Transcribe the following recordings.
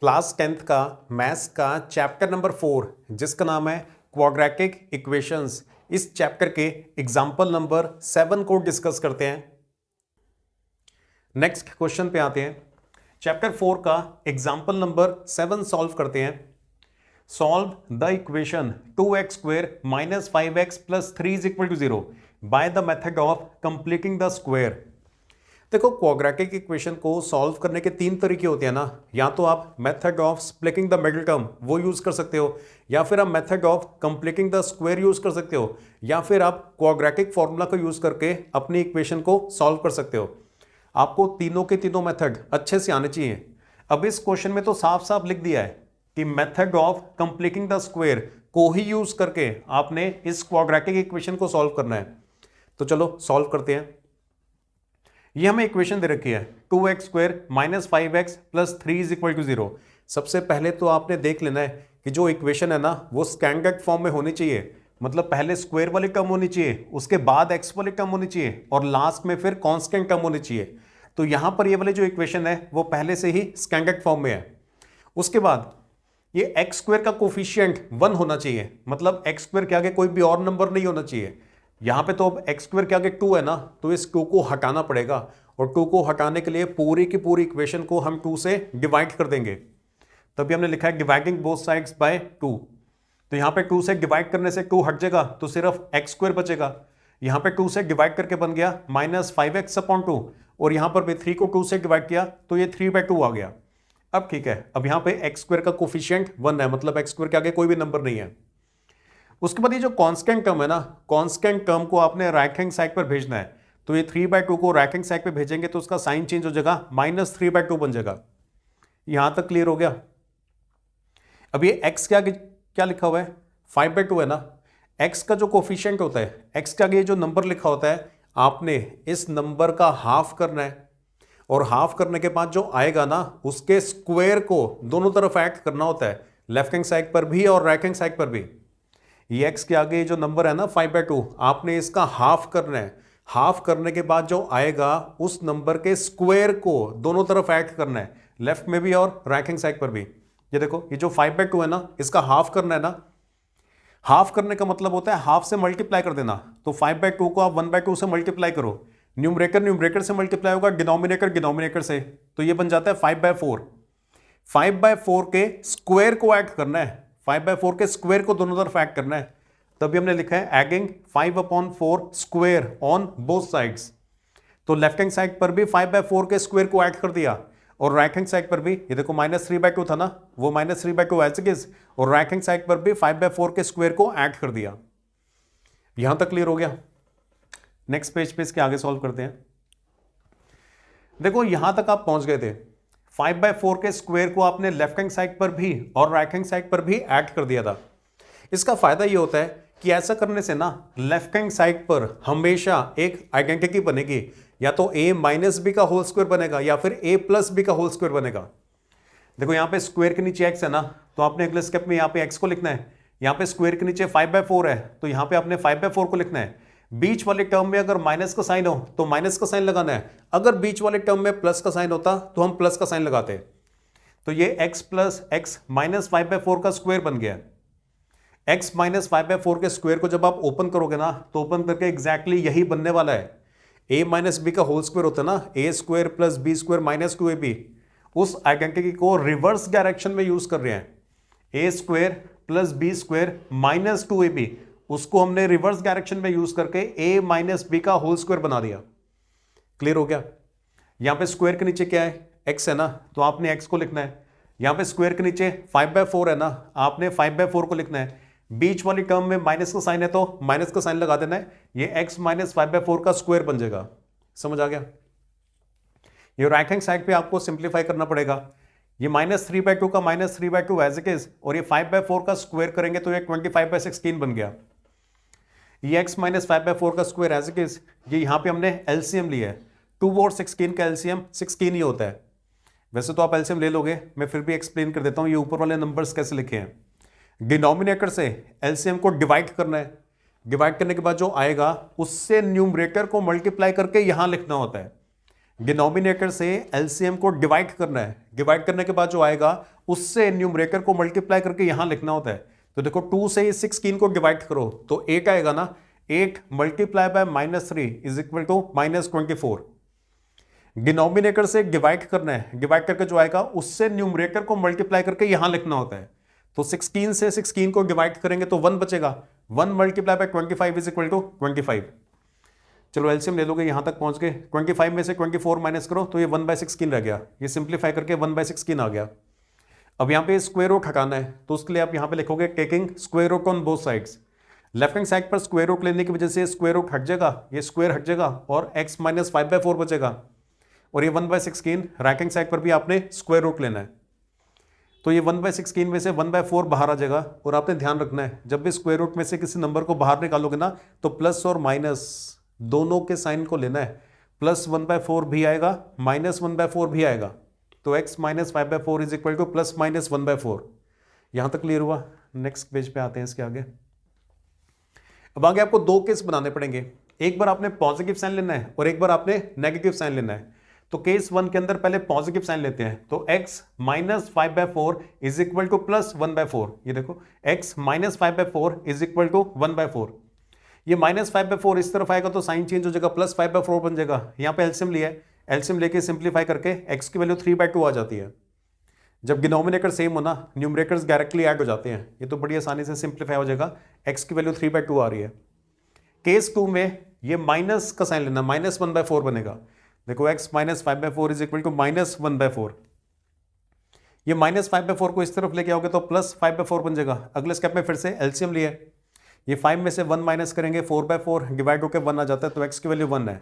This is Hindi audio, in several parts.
क्लास 10th का मैथ्स का चैप्टर नंबर 4 जिसका नाम है क्वाड्रेटिक इक्वेशंस। इस चैप्टर के एग्जाम्पल नंबर 7 को डिस्कस करते हैं। नेक्स्ट क्वेश्चन पे आते हैं। चैप्टर 4 का एग्जाम्पल नंबर 7 सॉल्व करते हैं। Solve the equation 2x² - 5x + 3 = 0 by the method of completing the square. देखो, क्वाड्रेटिक इक्वेशन को सॉल्व करने के 3 तरीके होते हैं ना। या तो आप method of splitting the middle term वो यूज कर सकते हो, या फिर आप method of completing the square use कर सकते हो, या फिर आप क्वाड्रेटिक फॉर्मूला को यूज करके अपनी इक्वेशन को सॉल्व कर सकते हो। आपको तीनों के तीनों मेथड अच्छे से आने चाहिए। अब इस क्वेश्चन में तो साफ साफ लिख दिया है कि method of completing the square को ही यूज करके आपने इस क्वाड्रेटिक इक्वेशन को सॉल्व करना है। तो चलो सॉल्व करते हैं। ये हमें इक्वेशन दे रखी है 2x² - 5x + 3 = 0। सबसे पहले तो आपने देख लेना है कि जो इक्वेशन है ना वो स्टैंडर्ड फॉर्म में होनी चाहिए। मतलब पहले स्क्वायर वाली टर्म होनी चाहिए, उसके बाद x वाली टर्म होनी चाहिए और लास्ट में फिर कांस्टेंट टर्म होनी चाहिए। तो यहां पर ये वाली जो इक्वेशन है वो पहले से ही स्टैंडर्ड फॉर्म में है। उसके बाद ये x² का कोफिशिएंट 1 होना चाहिए, मतलब x² के आगे कोई भी और नंबर नहीं होना चाहिए। यहां पे तो अब x² के आगे 2 है ना, तो इस 2 को हटाना पड़ेगा और 2 को हटाने के लिए पूरी की पूरी इक्वेशन को हम 2 से डिवाइड कर देंगे। तभी हमने लिखा है डिवाइडिंग बोथ साइड्स बाय 2। तो यहां पे 2 से डिवाइड करने से 2 हट जाएगा तो सिर्फ x² बचेगा। यहां पे 2 से डिवाइड करके बन गया -5x/2 और यहां पर भी 3 को 2 से डिवाइड किया तो ये 3/2 आ गया। अब ठीक है, अब यहां पे x² का कोफिशिएंट 1 है, मतलब x² के आगे कोई भी नंबर नहीं है। उसके बाद ये जो कांस्टेंट टर्म है ना, कांस्टेंट टर्म को आपने राइट हैंड साइड पर भेजना है। तो ये 3/2 को राइट हैंड साइड पे भेजेंगे तो उसका साइन चेंज हो जाएगा, -3/2 बन जाएगा। यहां तक क्लियर हो गया। अब ये x के आगे क्या लिखा हुआ है, 5/2 है ना। x का जो कोफिशिएंट होता है, x के आगे जो नंबर लिखा होता है, आपने इस नंबर का हाफ करना है और हाफ करने के बाद जो आएगा ना उसके स्क्वायर को दोनों तरफ ऐड करना होता है, लेफ्ट हैंड साइड पर भी और राइट हैंड साइड पर भी। ये x के आगे जो नंबर है ना 5/2, आपने इसका हाफ करना है। हाफ करने के बाद जो आएगा उस नंबर के स्क्वायर को दोनों तरफ ऐड करना है, लेफ्ट में भी और राइट हैंड साइड पर भी। ये देखो, ये जो 5/2 है ना, इसका हाफ करना है ना। हाफ करने का मतलब होता है हाफ से मल्टीप्लाई कर देना। तो 5/2 को आप 1/2 से मल्टीप्लाई करो, न्यूमरेटर से मल्टीप्लाई होगा, डिनोमिनेटर से, तो ये बन जाता है 5/4। 5/4 के स्क्वायर को ऐड करना है, 5/4 के स्क्वायर को दोनों तरफ ऐड करना है। तभी हमने लिखा है adding 5/4 square on both sides. तो लेफ्ट हैंड साइड पर भी 5/4 के स्क्वायर को ऐड कर दिया और राइट हैंड साइड पर भी, ये देखो -3/2 था ना, वो -3/2 एज इट इज, और राइट हैंड साइड पर भी 5/4 के स्क्वायर को ऐड कर दिया। यहां तक क्लियर हो गया। नेक्स्ट पेज पे इसके आगे सॉल्व करते हैं। देखो, यहां तक आप पहुंच गए थे। 5/4 के स्क्वायर को आपने लेफ्ट हैंड साइड पर भी और राइट हैंड साइड पर भी ऐड कर दिया था। इसका फायदा ये होता है कि ऐसा करने से ना लेफ्ट हैंड साइड पर हमेशा एक आइडेंटिटी बनेगी, या तो a - b का होल स्क्वायर बनेगा या फिर a + b का होल स्क्वायर बनेगा। देखो, यहां पे स्क्वायर के नीचे x है ना, तो आपने अगले स्टेप में यहां पे x को लिखना है। यहां पे स्क्वायर के नीचे 5/4 है तो यहां पे आपने 5/4 को लिखना है। बीच वाले टर्म में अगर माइनस का साइन हो तो माइनस का साइन लगाना है, अगर बीच वाले टर्म में प्लस का साइन होता तो हम प्लस का साइन लगाते हैं। तो ये x + x -5/4 का स्क्वायर बन गया। x - 5/4 के स्क्वायर को जब आप ओपन करोगे ना, तो ओपन करके एग्जैक्टली यही बनने वाला है। a - b का होल स्क्वायर होता है ना, a² + b² - 2ab। उस आइडेंटिटी को रिवर्स डायरेक्शन में यूज कर रहे हैं। a² + b² - 2ab, उसको हमने रिवर्स डायरेक्शन में यूज करके a - b का होल स्क्वायर बना दिया। क्लियर हो गया। यहां पे स्क्वायर के नीचे क्या है, x है ना, तो आपने x को लिखना है। यहां पे स्क्वायर के नीचे 5/4 है ना, आपने 5/4 को लिखना है। बीच वाली टर्म में माइनस का साइन है तो माइनस का साइन लगा देना है। ये x - 5/4 का स्क्वायर बन जाएगा। समझ आ गया। ये राइट हैंड साइड पे आपको सिंप्लीफाई करना पड़ेगा। ये -3/2 का -3/2 एज इट इज, और ये 5/4 का स्क्वायर करेंगे तो ये 25/16 बन गया। ये x - 5/4 का स्क्वायर एज इट इज, ये यहां पे हमने एलसीएम लिया है। 2 और 16 का एलसीएम 16 ही होता है। वैसे तो आप एलसीएम ले लोगे, मैं फिर भी एक्सप्लेन कर देता हूं ये ऊपर वाले नंबर्स कैसे लिखे हैं। डिनोमिनेटर से एलसीएम को डिवाइड करना है, डिवाइड करने के बाद जो आएगा उससे न्यूमरेटर को मल्टीप्लाई करके यहां लिखना होता है। डिनोमिनेटर से एलसीएम को डिवाइड करना है, डिवाइड करने के बाद जो आएगा उससे न्यूमरेटर को मल्टीप्लाई करके यहां लिखना होता है। तो देखो 2 से 16 को डिवाइड करो तो 8 आएगा ना, 8 multiply by -3 is equal to -24। Denominator से डिवाइड करना है, डिवाइड करके जो आएगा उससे न्यूमरेटर को मल्टीप्लाई करके यहां लिखना होता है। तो 16 से 16 को डिवाइड करेंगे तो 1 बचेगा, 1 multiply by 25 is equal to 25। चलो एलसीएम ले लोगे, यहां तक पहुंच गए। 25 में से 24 माइनस करो तो ये 1/16 रह गया, ये सिंप्लीफाई करके 1/16 आ गया। अब यहां पे स्क्वायर रूट हटाना है तो उसके लिए आप यहां पे लिखोगे taking square root on both sides. Left hand side पर स्क्वायर रूट लेने की वजह से स्क्वायर रूट हट जाएगा, ये स्क्वायर हट जाएगा और x माइनस 5/4 बचेगा, और ये 1/16 राइट हैंड साइड पर भी आपने स्क्वायर रूट लेना है। तो ये 1/16 में से 1/4 बाहर आ जाएगा, और आपने ध्यान रखना है जब भी स्क्वायर रूट में से किसी नंबर को बाहर निकालोगे ना तो प्लस और माइनस दोनों के साइन को लेना है। प्लस 1/4 भी आएगा, -1/4 भी आएगा, तो x minus 5/4 is equal to plus minus 1/4। यहां तक क्लियर हुआ? नेक्स्ट पेज पे आते हैं इसके आगे। अब आगे आपको दो केस बनाने पड़ेंगे, एक बार आपने पॉजिटिव साइन लेना है और एक बार आपने नेगेटिव साइन लेना है। तो केस 1 के अंदर पहले पॉजिटिव साइन लेते हैं, तो x minus 5/4 is equal to plus 1/4। ये देखो x minus 5/4 is equal to 1/4। ये -5/4 इस तरफ आएगा तो साइन चेंज हो जाएगा, प्लस 5/4 बन जाएगा। यहां पे एलसीएम लिया है, एलसीएम लेके सिंप्लीफाई करके x की वैल्यू 3/2 आ जाती है। जब डिनोमिनेटर सेम हो ना, न्यूमरेटर्स डायरेक्टली ऐड हो जाते हैं, ये तो बड़ी आसानी से सिंप्लीफाई हो जाएगा। x की वैल्यू 3/2 आ रही है। केस 2 में ये माइनस का साइन लेना, -1/4 बनेगा। देखो x minus 5/4 is equal to -1/4। ये -5/4 को इस तरफ लेके आओगे तो प्लस 5/4 बन जाएगा। अगले स्टेप में फिर से एलसीएम लिया, ये 5 में से 1 माइनस करेंगे, 4/4 डिवाइड होकर 1 आ जाता है, तो x की वैल्यू 1 है।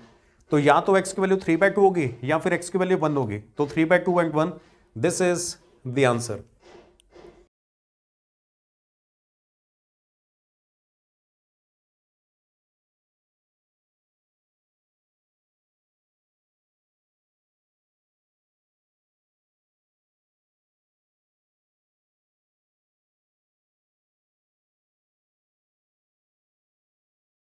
तो या तो x की वैल्यू 3/2 होगी या फिर x की वैल्यू 1 होगी। तो 3/2 and 1, this is the answer.